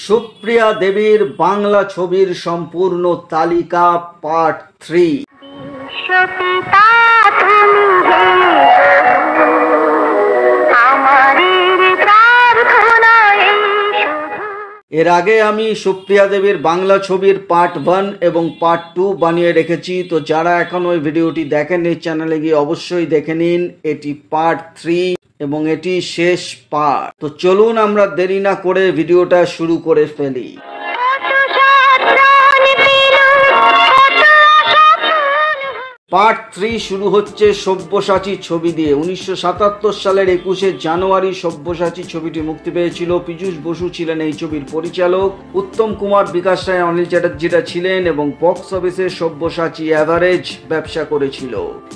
সুপ্রিয়া দেবীর বাংলা ছবির সম্পূর্ণ তালিকা পার্ট 3। এর আগে আমি সুপ্রিয়া দেবীর বাংলা ছবির পার্ট 1 এবং পার্ট 2 বানিয়ে রেখেছি, তো যারা এখন ওই ভিডিওটি দেখেননি চ্যানেলে গিয়ে অবশ্যই দেখে নিন। এটি পার্ট 3 এবং এটি শেষ পার্ট। তো চলুন আমরা দেরি না করে ভিডিওটা শুরু করে ফেলি। পার্ট 3 শুরু হচ্ছে সব্যসাচী ছবি দিয়ে। 1977 সালের 21শে জানুয়ারি সব্যসাচী ছবিটি মুক্তি পেয়েছিল। পীযূষ বসু ছিলেন এই ছবির পরিচালক। উত্তম কুমার, বিকাশ রায়, অনিল চ্যাটার্জিরা ছিলেন এবং বক্স অফিসে সব্যসাচী অ্যাভারেজ ব্যবসা করেছিল।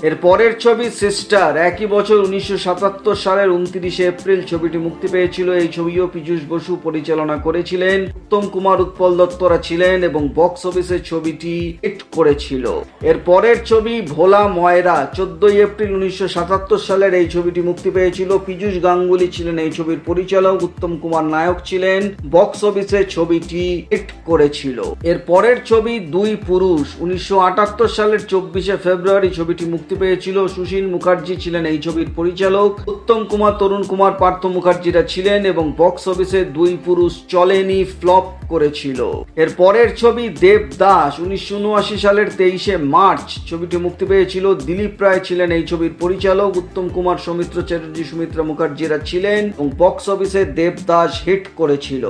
এর পরের ছবি সিস্টার। একই বছর 1977 সালের 29শে এপ্রিল ছবিটি মুক্তি পেয়েছিল। এই ছবিও পীযূষ বসু পরিচালনা করেছিলেন। উত্তম কুমার, উৎপল দত্তরা ছিলেন এবং বক্স অফিসে ছবিটি হিট করেছিল। এর পরের ছবি ভোলা ময়রা। 14 এপ্রিল 1977 সালের এই ছবিটি মুক্তি পেয়েছিল। পীযূষ গাঙ্গুলি ছিলেন এই ছবির পরিচালক। উত্তম কুমার নায়ক ছিলেন। বক্স অফিসে ছবিটি হিট করেছিল। এর পরের ছবি দুই পুরুষ। 1978 সালের 24শে ফেব্রুয়ারি ছবিটি মুক্তি পেয়েছিল। সুশীল মুখার্জি ছিলেন এই ছবির পরিচালক। উত্তম কুমার, তরুণ কুমার, পার্থ মুখার্জিরা ছিলেন এবং বক্স অফিসে দুই পুরুষ চলেনি, ফ্লপ করেছিল। এর পরের ছবি দেবদাস। 1979 সালের 23শে মার্চ ছবিটি মুক্তি পেয়েছিল। দিলীপ রায় ছিলেন এই ছবির পরিচালক। উত্তম কুমার, সৌমিত্র চ্যাটার্জি, সুমিত্রা মুখার্জিরা ছিলেন এবং বক্স অফিসে দেবদাস হিট করেছিল।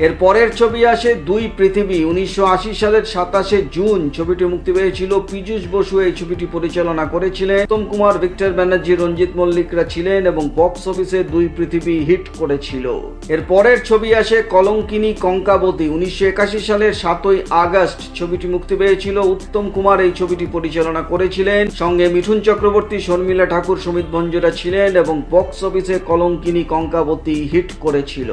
এর পরের ছবি আসে দুই পৃথিবী। 1980 সালের 27শে জুন ছবিটি মুক্তি পেয়েছিল। পীযূষ বসু এই ছবিটি পরিচালনা করেছিলেন। উত্তম কুমার, ভিক্টর ব্যানার্জি, রঞ্জিত মল্লিকরা ছিলেন এবং বক্স অফিসে দুই পৃথিবী হিট করেছিল। এর পরের ছবি আসে কলঙ্কিনী কঙ্কাবতী। 1981 সালের 7ই আগস্ট ছবিটি মুক্তি পেয়েছিল। উত্তম কুমার এই ছবিটি পরিচালনা করেছিলেন। সঙ্গে মিঠুন চক্রবর্তী, শর্মিলা ঠাকুর, সুমিত ভঞ্জরা ছিলেন এবং বক্স অফিসে কলঙ্কিনী কঙ্কাবতী হিট করেছিল।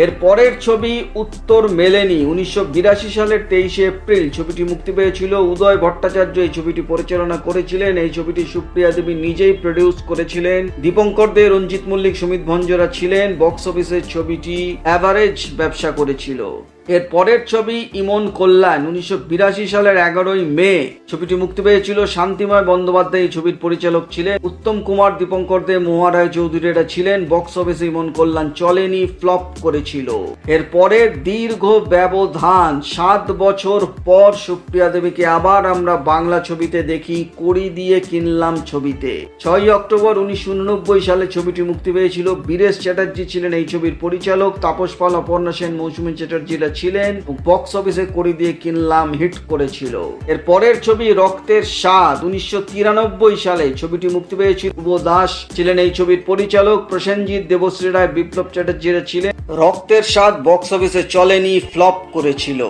এর পরের ছবি উত্তর মেলেনি। 1982 সালের 23শে এপ্রিল ছবিটি মুক্তি পেয়েছিল। উদয় ভট্টাচার্য এই ছবিটি পরিচালনা করেছিলেন। এই ছবিটি সুপ্রিয়া দেবী নিজেই প্রডিউস করেছিলেন। দীপঙ্কর দে, রঞ্জিত মল্লিক, সুমিত ভঞ্জরা ছিলেন। বক্স অফিসে ছবিটি অ্যাভারেজ ব্যবসা করেছিল। এর পরের ছবি ইমন কল্যাণ। 1982 সালের 11ই মে ছবিটি মুক্তি পেয়েছিল। শান্তিময় বন্দ্যোপাধ্যায় এই ছবির পরিচালক ছিলেন। উত্তম কুমার, দীপঙ্কর দে, মহুয়া রায় চৌধুরীরা ছিলেন। বক্স অফিসে ইমন কল্যাণ চলেনি, ফ্লপ করেছিল। এর পরের দীর্ঘ ব্যবধান 7 বছর পর সুপ্রিয়া দেবীকে আবার আমরা বাংলা ছবিতে দেখি কড়ি দিয়ে কিনলাম ছবিতে। 6 অক্টোবর 1989 সালে ছবিটি মুক্তি পেয়েছিল। বীরেশ চ্যাটার্জি ছিলেন এই ছবির পরিচালক। তাপস পাল, অপর্ণা সেন, মৌসুমী চ্যাটার্জিরা ছিলেন। বক্স অফিসে কড়ি দিয়ে কিনলাম হিট করেছিল। এর পরের ছবি রক্তের স্বাদ। 1993 সালে ছবিটি মুক্তি পেয়েছিল। ধ্রুব দাস ছিলেন এই ছবির পরিচালক। প্রসেনজিৎ, দেবশ্রী রায়, বিপ্লব চ্যাটার্জিরা ছিলেন। রক্তের স্বাদ বক্স অফিসে চলেনি, ফ্লপ করেছিল।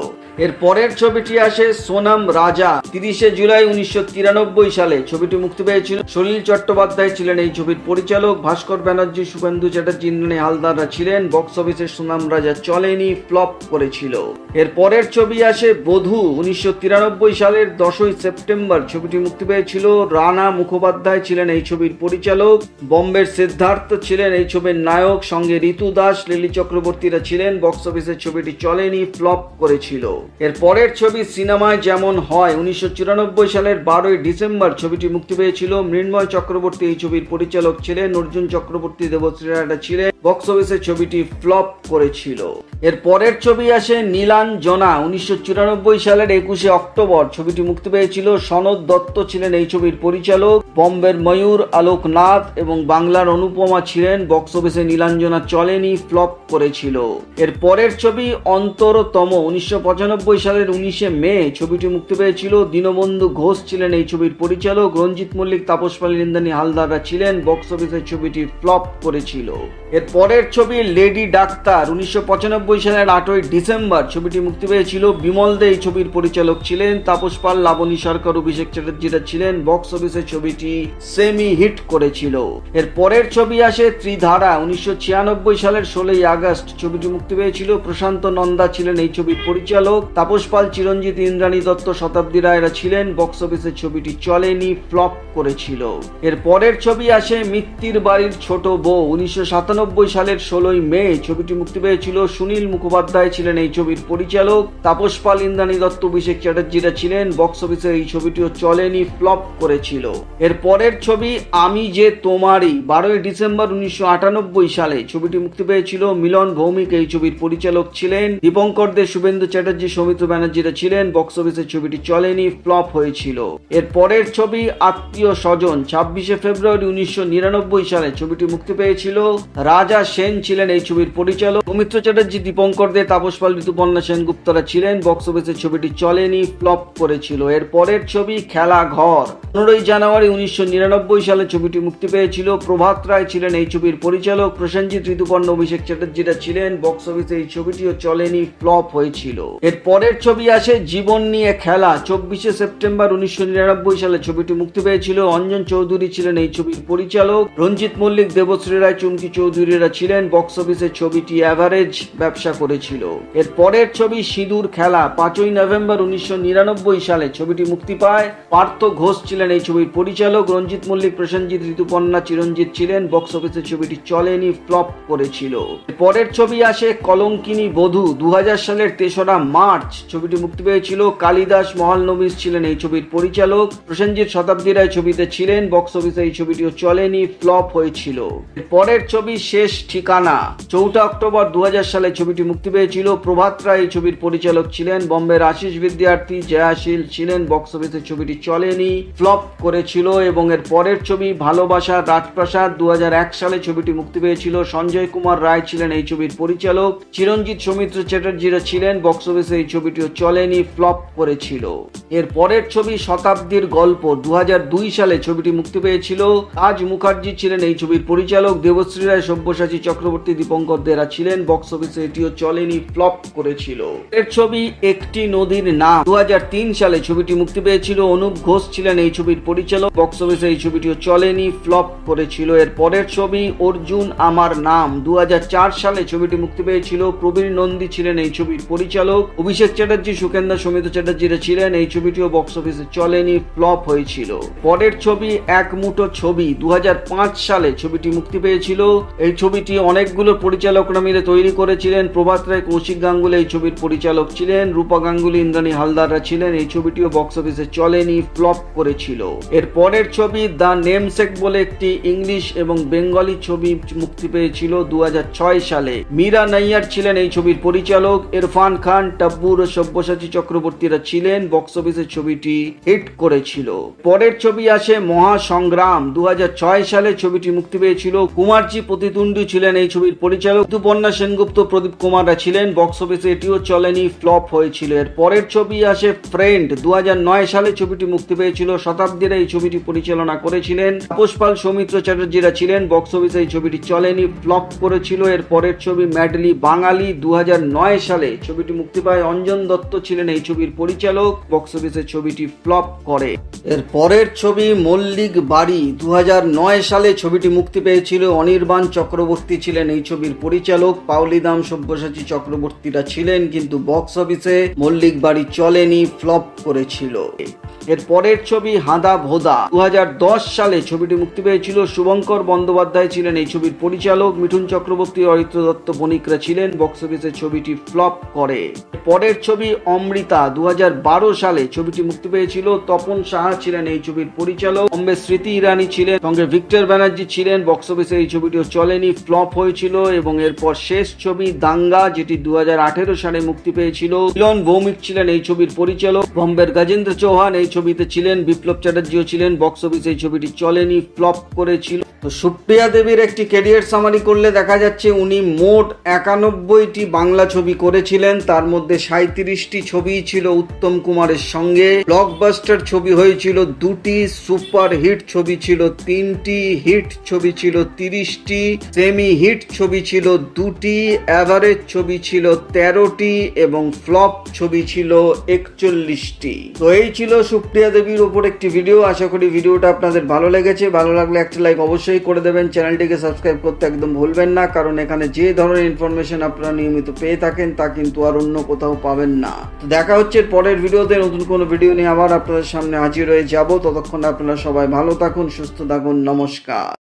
এর পরের ছবিটি আসে সোনাম রাজা। 30শে জুলাই 1993 সালে ছবিটি মুক্তি পেয়েছিল। সলিল চট্টোপাধ্যায় ছিলেন এই ছবির পরিচালক। ভাস্কর ব্যানার্জি, শুভেন্দু চ্যাটার্জি, ইন্দ্রাণী হালদাররা ছিলেন। বক্স অফিসে সোনাম রাজা চলেনি, ফ্লপ করেছিল। এর পরের ছবি আসে বধূ। 1993 সালের 10ই সেপ্টেম্বর ছবিটি মুক্তি পেয়েছিল। রানা মুখোপাধ্যায় ছিলেন এই ছবির পরিচালক। বম্বের সিদ্ধার্থ ছিলেন এই ছবির নায়ক। সঙ্গে ঋতু দাস, লিলি চক্রবর্তীরা ছিলেন। বক্স অফিসে ছবিটি চলেনি, ফ্লপ করেছিল। এর পরের ছবি সিনেমায় যেমন হয়। 1994 সালের 12ই ডিসেম্বর ছবিটি মুক্তি পেয়েছিল। মৃন্ময় চক্রবর্তী এই ছবির পরিচালক ছিলেন। অর্জুন চক্রবর্তী, দেবশ্রী রায় ছিলেন। বক্স অফিসে ছবিটি ফ্লপ করেছিল। এর পরের ছবি আসে নীলাঞ্জনা। 1994 সালের 21শে অক্টোবর ছবিটি মুক্তি পেয়েছিল। সনদ দত্ত ছিলেন এই ছবির পরিচালক। বম্বের ময়ূর, আলোক নাথ এবং বাংলার অনুপমা ছিলেন। বক্স অফিসে নীলাঞ্জনা চলেনি, ফ্লপ করেছিল। এর পরের ছবি অন্তরতম। 1995 সালের 19শে মে ছবিটি মুক্তি পেয়েছিল। দীনবন্ধু ঘোষ ছিলেন এই ছবির পরিচালক। রঞ্জিত মল্লিক, তাপস পাল, ইন্দ্রাণী হালদাররা ছিলেন। বক্স অফিসে ছবিটি ফ্লপ করেছিল। এর পরের ছবি লেডি ডাক্তার। 1995 সালের 8ই ডিসেম্বর ছবিটি মুক্তি পেয়েছিল। বিমল দে এই ছবির পরিচালক ছিলেন। তাপস পাল, লাবণী সরকার, অভিষেক চ্যাটার্জিরা ছিলেন। বক্স অফিসে ছবিটি ছবিটি সেমি হিট করেছিল। এর পরের ছবি আসে ত্রিধারা। 1996 সালের 16 আগস্ট ছবিটি মুক্তি পেয়েছিল। প্রশান্ত নন্দা ছিলেন এই ছবির পরিচালক। তাপস পাল, চিরঞ্জিত, ইন্দ্রাণী দত্ত, শতাব্দী রায়রা ছিলেন। বক্স অফিসে ছবিটি চলেনি, ফ্লপ করেছিল। এর পরের ছবি আসে মিত্তির বাড়ির ছোট বউ। 1997 সালের 16 মে ছবিটি মুক্তি পেয়েছিল। সুনীল মুখোপাধ্যায় ছিলেন এই ছবির পরিচালক। তাপস পাল, ইন্দ্রাণী দত্ত, অভিষেক চ্যাটার্জিরা ছিলেন। বক্স অফিসে এই ছবিটিও চলেনি, ফ্লপ করেছিল। এর পরের ছবি আমি যে তোমারই। 12 ডিসেম্বর 1998 সালে ছবিটি মুক্তি পেয়েছিল। মিলন ভৌমিক এই ছবির পরিচালক ছিলেন। দীপঙ্কর দে, শুভেন্দু চ্যাটার্জি, সৌমিত্র ব্যানার্জিরা ছিলেন। বক্স অফিসে ছবিটি চলেনি, ফ্লপ হয়েছিল। এর পরের ছবি আত্মীয় স্বজন। 26 ফেব্রুয়ারি 1999 সালে ছবিটি মুক্তি পেয়েছিল। রাজা সেন ছিলেন এই ছবির পরিচালক। সৌমিত্র চ্যাটার্জি, দীপঙ্কর দে, তাপস পাল, ঋতুপর্ণা সেনগুপ্তরা ছিলেন। বক্স অফিসে ছবিটি চলেনি, ফ্লপ করেছিল। এর পরের ছবি খেলা ঘর। 15 জানুয়ারি 1999 সালে ছবিটি মুক্তি পেয়েছিল। প্রভাত রায় ছিলেন এই ছবির পরিচালক। প্রসেনজিৎ, ঋতুপর্ণা, অভিষেক চ্যাটার্জিরা ছিলেন। বক্স অফিসে এই ছবিটিও চলেনি, ফ্লপ হয়েছিল। এর পরের ছবি আসে জীবন নিয়ে খেলা। 24 সেপ্টেম্বর 1999 সালে ছবিটি মুক্তি পেয়েছিল। অঞ্জন চৌধুরী ছিলেন এই ছবির পরিচালক। রঞ্জিত মল্লিক, দেবশ্রী রায়, চুমকি চৌধুরীরা ছিলেন। বক্স অফিসে ছবিটি অ্যাভারেজ ব্যবসা করেছিল। এর পরের ছবি সিঁদুর খেলা। 5 নভেম্বর 1999 সালে ছবিটি মুক্তি পায়। পার্থ ঘোষ ছিলেন এই ছবির পরিচালক। রঞ্জিত মল্লিক, প্রসেনজিৎ, ঋতুপর্ণা, চিরঞ্জিত ছিলেন। বক্স অফিসে ছবিটি চলেনি, ফ্লপ করেছিল। পরের ছবি আসে কলঙ্কিনী বধূ। 2000 সালের 3রা মার্চ ছবিটি মুক্তি পেয়েছিল। কালিদাস মহালনবিশ ছিলেন এই ছবির পরিচালক। প্রসেনজিৎ, শতাব্দী রায় ছবিতে ছিলেন। বক্স অফিসে এই ছবিটিও চলেনি, ফ্লপ হয়েছিল। পরের ছবি শেষ ঠিকানা। 4 অক্টোবর 2000 সালে ছবিটি মুক্তি পেয়েছিল। প্রভাত রায় এই ছবির পরিচালক ছিলেন। বম্বের আশিস বিদ্যার্থী, জয়াশীল ছিলেন। বক্স অফিসে ছবিটি চলেনি, ফ্লপ করেছিল। এবং এর পরের ছবি ভালোবাসা রাজপ্রাসাদ। 2001 সালে ছবিটি মুক্তি পেয়েছিল। সঞ্জয় কুমার রায় ছিলেন এই ছবির পরিচালক। চিরঞ্জিত, সৌমিত্র চ্যাটার্জিরা ছিলেন। বক্স অফিসে এই ছবিটিও চলেনি, ফ্লপ করেছিল। এর পরের ছবি শতাব্দীর গল্প। 2002 সালে ছবিটি মুক্তি পেয়েছিল। রাজ মুখার্জি ছিলেন এই ছবির পরিচালক। দেবশ্রী রায়, সব্যসাচী চক্রবর্তী, দীপঙ্কর দেরা ছিলেন। বক্স অফিসে এটিও চলেনি, ফ্লপ করেছিল। এর ছবি একটি নদীর নাম। 2003 সালে ছবিটি মুক্তি পেয়েছিল। অনুপ ঘোষ ছিলেন এই ছবির পরিচালক। বক্স অফিসে এই ছবিটিও চলেনি, ফ্লপ করেছিল। এর পরের ছবি অর্জুন আমার নাম। 2004 সালে ছবিটি মুক্তি পেয়েছিল। প্রবীর নন্দী ছিলেন এই ছবির পরিচালক। অভিষেক চ্যাটার্জি, সুকেন্দা, সৌমিত্র চ্যাটার্জিরা ছিলেন। এই ছবিটিও বক্স অফিসে চলেনি, ফ্লপ হয়েছিল। পরের ছবি এক মুঠো ছবি। 2005 সালে ছবিটি মুক্তি পেয়েছিল। এই ছবিটি অনেকগুলো পরিচালকরা মিলে তৈরি করেছিলেন। প্রভাত রায়, কৌশিক গাঙ্গুলি এই ছবির পরিচালক ছিলেন। রূপা গাঙ্গুলি, ইন্দ্রাণী হালদাররা ছিলেন। এই ছবিটিও বক্স অফিসে চলেনি, ফ্লপ করেছিল। এর পরের ছবি দ্য নেমসেক বলে একটি ইংলিশ এবং বেঙ্গলি ছবি মুক্তি পেয়েছিল 2006 সালে। মীরা নাইয়ার ছিলেন এই ছবির পরিচালক। ইরফান খান, টাব্বুর ও সব্যসাচী চক্রবর্তীরা ছিলেন। বক্স অফিসে ছবিটি হিট করেছিল। পরের ছবি আসে মহাসংগ্রাম। 2006 সালে ছবিটি মুক্তি পেয়েছিল। কুমারজি প্রতিদ্বন্দ্বী ছিলেন এই ছবির পরিচালক। ঋতুপর্ণা সেনগুপ্ত, প্রদীপ কুমাররা ছিলেন। বক্স অফিসে এটিও চলেনি, ফ্লপ হয়েছিল। এর পরের ছবি আসে ফ্রেন্ড। 2009 সালে ছবিটি মুক্তি পেয়েছিল। শতাব্দীরা এই ছবিটি পরিচালনা করেছিলেন। তাপস পাল, সৌমিত্র চ্যাটার্জিরা ছিলেন। বক্স অফিসে এই ছবিটি চলেনি, ফ্লপ করেছিল। এর পরের ছবি ম্যাডলি বাঙালি। 2009 সালে ছবিটি মুক্তি পায়। অঞ্জন দত্ত ছিলেন এই ছবির পরিচালক। বক্স অফিসে ছবিটি ফ্লপ করে। এর পরের ছবি মল্লিক বাড়ি। 2009 সালে ছবিটি মুক্তি পেয়েছিল। অনির্বাণ চক্রবর্তী ছিলেন এই ছবির পরিচালক। পাওলি দাম, সব্যসাচী চক্রবর্তীরা ছিলেন। কিন্তু বক্স অফিসে মল্লিক বাড়ি চলেনি, ফ্লপ করেছিল। এর পরের ছবি হাঁদা ভোদা। 2010 সালে ছবিটি মুক্তি পেয়েছিল। শুভঙ্কর বন্দ্যোপাধ্যায় ছিলেন এই ছবির পরিচালক। মিঠুন চক্রবর্তী, অরিত্র দত্ত বণিকরা ছিলেন। বক্স অফিসে ছবিটি ফ্লপ করে। পরের ছবি অমৃতা। 2012 সালে ছবিটি মুক্তি পেয়েছিল। তপন সাহা ছিলেন এই ছবির পরিচালক। বম্বে স্মৃতি ইরানি ছিলেন, সঙ্গে ভিক্টর ব্যানার্জি ছিলেন। বক্স অফিসে এই ছবিটিও চলেনি, ফ্লপ হয়েছিল। এবং এরপর শেষ ছবি দাঙ্গা, যেটি 2018 সালে মুক্তি পেয়েছিল। মিলন ভৌমিক ছিলেন এই ছবির পরিচালক। বম্বের গজেন্দ্র চৌহান এই ছবিতে ছিলেন। বিপ্লব চ্যাটার্জিও ছিলেন। বক্স অফিসে এই ছবিটি চলেনি, ফ্লপ করেছিল। তো সুপ্রিয়া দেবীর একটি ক্যারিয়ার সামারি করলে দেখা যাচ্ছে উনি মোট 91টি বাংলা ছবি করেছিলেন। তার মধ্যে 37টি ছবি ছিল উত্তম কুমারের সঙ্গে। ব্লকবাস্টার ছবি হয়েছিল 2টি, সুপার হিট ছবি ছিল 3টি, হিট ছবি ছিল 30টি, সেমি হিট ছবি ছিল 2টি, অ্যাভারেজ ছবি ছিল 13টি এবং ফ্লপ ছবি ছিল 41টি। তো এই ছিল সুপ্রিয়া দেবীর ওপর একটি ভিডিও। আশা করি ভিডিওটা আপনাদের ভালো লেগেছে। ভালো লাগলে একটা লাইক অবশ্যই করে দেবেন। চ্যানেলটিকে সাবস্ক্রাইব করতে একদম ভুলবেন না, কারণ এখানে যে ধরনের ইনফরমেশন আপনারা নিয়মিত পেয়ে থাকেন তা কিন্তু আর অন্য কোথাও পাবেন না। তো দেখা হচ্ছে পরের ভিডিওতে, নতুন কোনো ভিডিও নিয়ে আবার আপনাদের সামনে হাজির হয়ে যাব। ততক্ষণ আপনারা সবাই ভালো থাকুন, সুস্থ থাকুন। নমস্কার।